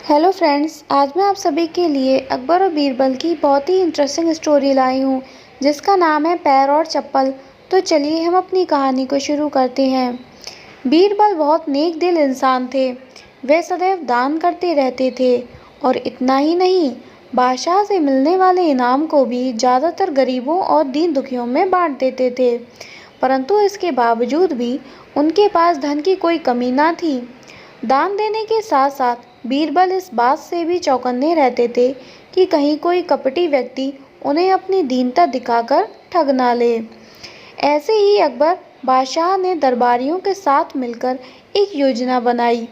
Hello friends, आज मैं आप सभी के लिए अकबर और बीरबल की बहुत ही इंटरेस्टिंग स्टोरी लाई हूँ जिसका नाम है पैर और चप्पल। तो चलिए हम अपनी कहानी को शुरू करते हैं। बीरबल बहुत नेक दिल इंसान थे। वे सदैव दान करते रहते थे और इतना ही नहीं, बादशाह से मिलने वाले इनाम को भी ज़्यादातर गरीबों और दीन दुखियों में बांट देते थे। परंतु इसके बावजूद भी उनके पास धन की कोई कमी ना थी। दान देने के साथ साथ बीरबल इस बात से भी चौकन्ने रहते थे कि कहीं कोई कपटी व्यक्ति उन्हें अपनी दीनता दिखाकर ठग ना ले। ऐसे ही अकबर बादशाह ने दरबारियों के साथ मिलकर एक योजना बनाई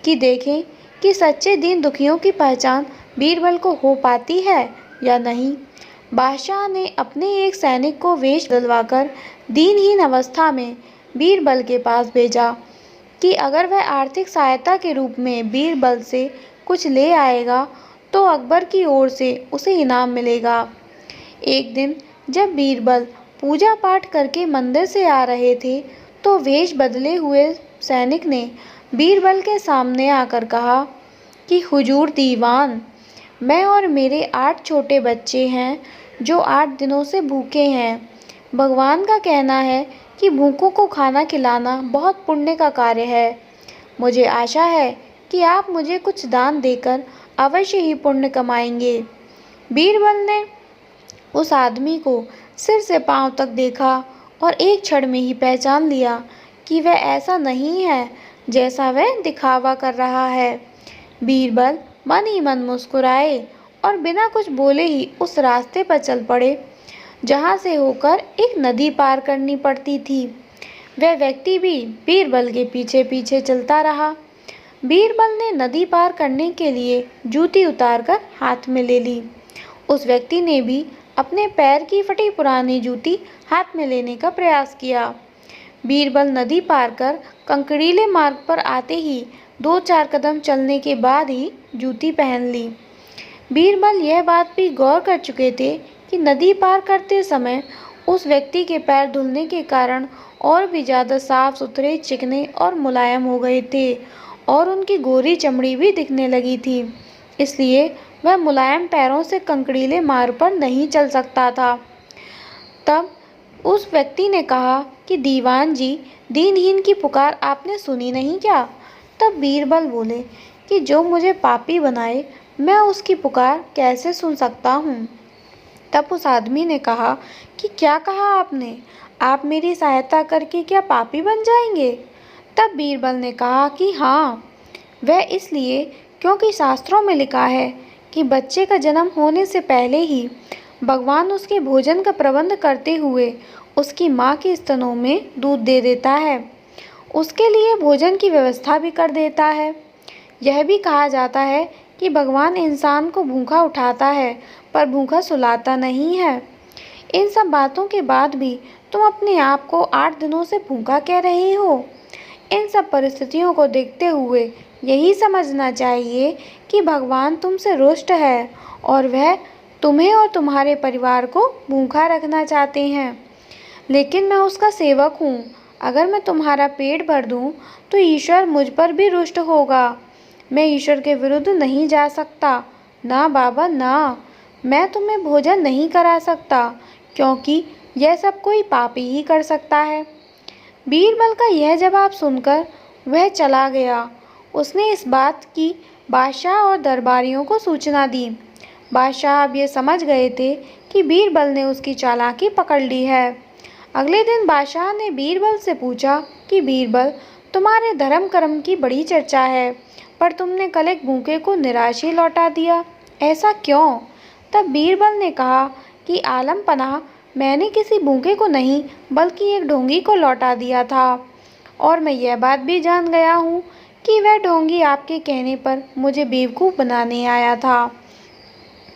कि देखें कि सच्चे दीन दुखियों की पहचान बीरबल को हो पाती है या नहीं। बादशाह ने अपने एक सैनिक को वेश बदलवाकर दीनहीन अवस्था में बीरबल के पास भेजा कि अगर वह आर्थिक सहायता के रूप में बीरबल से कुछ ले आएगा तो अकबर की ओर से उसे इनाम मिलेगा। एक दिन जब बीरबल पूजा पाठ करके मंदिर से आ रहे थे तो वेश बदले हुए सैनिक ने बीरबल के सामने आकर कहा कि हुजूर दीवान, मैं और मेरे 8 छोटे बच्चे हैं जो 8 दिनों से भूखे हैं। भगवान का कहना है कि भूखों को खाना खिलाना बहुत पुण्य का कार्य है। मुझे आशा है कि आप मुझे कुछ दान देकर अवश्य ही पुण्य कमाएंगे। बीरबल ने उस आदमी को सिर से पांव तक देखा और एक क्षण में ही पहचान लिया कि वह ऐसा नहीं है जैसा वह दिखावा कर रहा है। बीरबल मन ही मन मुस्कुराए और बिना कुछ बोले ही उस रास्ते पर चल पड़े जहाँ से होकर एक नदी पार करनी पड़ती थी। वह व्यक्ति भी बीरबल के पीछे पीछे चलता रहा। बीरबल ने नदी पार करने के लिए जूती उतारकर हाथ में ले ली। उस व्यक्ति ने भी अपने पैर की फटी पुरानी जूती हाथ में लेने का प्रयास किया। बीरबल नदी पार कर कंकड़ीले मार्ग पर आते ही 2-4 कदम चलने के बाद ही जूती पहन ली। बीरबल यह बात भी गौर कर चुके थे कि नदी पार करते समय उस व्यक्ति के पैर धुलने के कारण और भी ज़्यादा साफ सुथरे, चिकने और मुलायम हो गए थे और उनकी गोरी चमड़ी भी दिखने लगी थी। इसलिए वह मुलायम पैरों से कंकड़ीले मार्ग पर नहीं चल सकता था। तब उस व्यक्ति ने कहा कि दीवान जी, दीनहीन की पुकार आपने सुनी नहीं क्या? तब बीरबल बोले कि जो मुझे पापी बनाए मैं उसकी पुकार कैसे सुन सकता हूँ। तब उस आदमी ने कहा कि क्या कहा आपने? आप मेरी सहायता करके क्या पापी बन जाएंगे? तब बीरबल ने कहा कि हाँ, वह इसलिए क्योंकि शास्त्रों में लिखा है कि बच्चे का जन्म होने से पहले ही भगवान उसके भोजन का प्रबंध करते हुए उसकी माँ के स्तनों में दूध दे देता है। उसके लिए भोजन की व्यवस्था भी कर देता है। यह भी कहा जाता है कि भगवान इंसान को भूखा उठाता है पर भूखा सुलाता नहीं है। इन सब बातों के बाद भी तुम अपने आप को 8 दिनों से भूखा कह रहे हो। इन सब परिस्थितियों को देखते हुए यही समझना चाहिए कि भगवान तुमसे रुष्ट है और वह तुम्हें और तुम्हारे परिवार को भूखा रखना चाहते हैं। लेकिन मैं उसका सेवक हूँ। अगर मैं तुम्हारा पेट भर दूँ तो ईश्वर मुझ पर भी रुष्ट होगा। मैं ईश्वर के विरुद्ध नहीं जा सकता। ना बाबा ना, मैं तुम्हें भोजन नहीं करा सकता क्योंकि यह सब कोई पापी ही कर सकता है। बीरबल का यह जवाब सुनकर वह चला गया। उसने इस बात की बादशाह और दरबारियों को सूचना दी। बादशाह अब ये समझ गए थे कि बीरबल ने उसकी चालाकी पकड़ ली है। अगले दिन बादशाह ने बीरबल से पूछा कि बीरबल, तुम्हारे धर्म कर्म की बड़ी चर्चा है पर तुमने कल एक भूखे को निराश ही लौटा दिया, ऐसा क्यों? तब बीरबल ने कहा कि आलम पनाह, मैंने किसी भूखे को नहीं बल्कि एक ढोंगी को लौटा दिया था और मैं यह बात भी जान गया हूँ कि वह ढोंगी आपके कहने पर मुझे बेवकूफ़ बनाने आया था।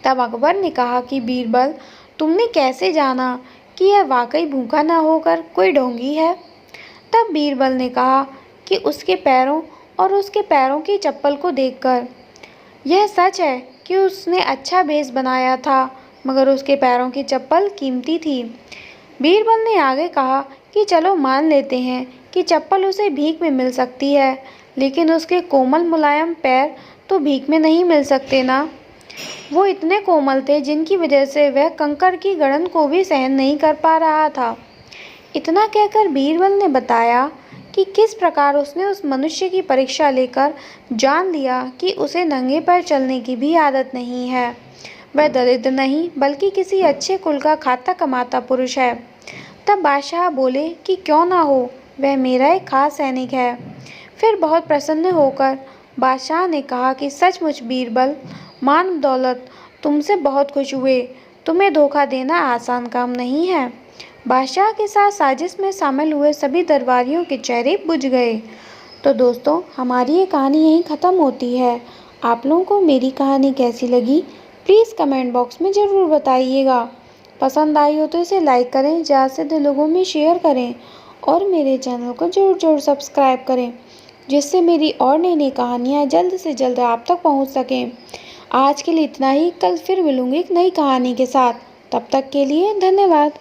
तब अकबर ने कहा कि बीरबल, तुमने कैसे जाना कि यह वाकई भूखा न होकर कोई ढोंगी है? तब बीरबल ने कहा कि उसके पैरों और उसके पैरों की चप्पल को देखकर। यह सच है कि उसने अच्छा भेष बनाया था मगर उसके पैरों की चप्पल कीमती थी। बीरबल ने आगे कहा कि चलो मान लेते हैं कि चप्पल उसे भीख में मिल सकती है, लेकिन उसके कोमल मुलायम पैर तो भीख में नहीं मिल सकते ना। वो इतने कोमल थे जिनकी वजह से वह कंकड़ की गड़न को भी सहन नहीं कर पा रहा था। इतना कहकर बीरबल ने बताया कि किस प्रकार उसने उस मनुष्य की परीक्षा लेकर जान लिया कि उसे नंगे पैर चलने की भी आदत नहीं है। वह दरिद्र नहीं बल्कि किसी अच्छे कुल का खाता कमाता पुरुष है। तब बादशाह बोले कि क्यों ना हो, वह मेरा एक खास सैनिक है। फिर बहुत प्रसन्न होकर बादशाह ने कहा कि सचमुच बीरबल, मान दौलत तुमसे बहुत खुश हुए। तुम्हें धोखा देना आसान काम नहीं है। बादशाह के साथ साजिश में शामिल हुए सभी दरबारियों के चेहरे बुझ गए। तो दोस्तों, हमारी ये कहानी यहीं ख़त्म होती है। आप लोगों को मेरी कहानी कैसी लगी, प्लीज़ कमेंट बॉक्स में ज़रूर बताइएगा। पसंद आई हो तो इसे लाइक करें, ज़्यादा से ज़्यादा लोगों में शेयर करें और मेरे चैनल को ज़रूर सब्सक्राइब करें, जिससे मेरी और नई नई कहानियाँ जल्द से जल्द आप तक पहुँच सकें। आज के लिए इतना ही। कल फिर मिलूँगी एक नई कहानी के साथ। तब तक के लिए धन्यवाद।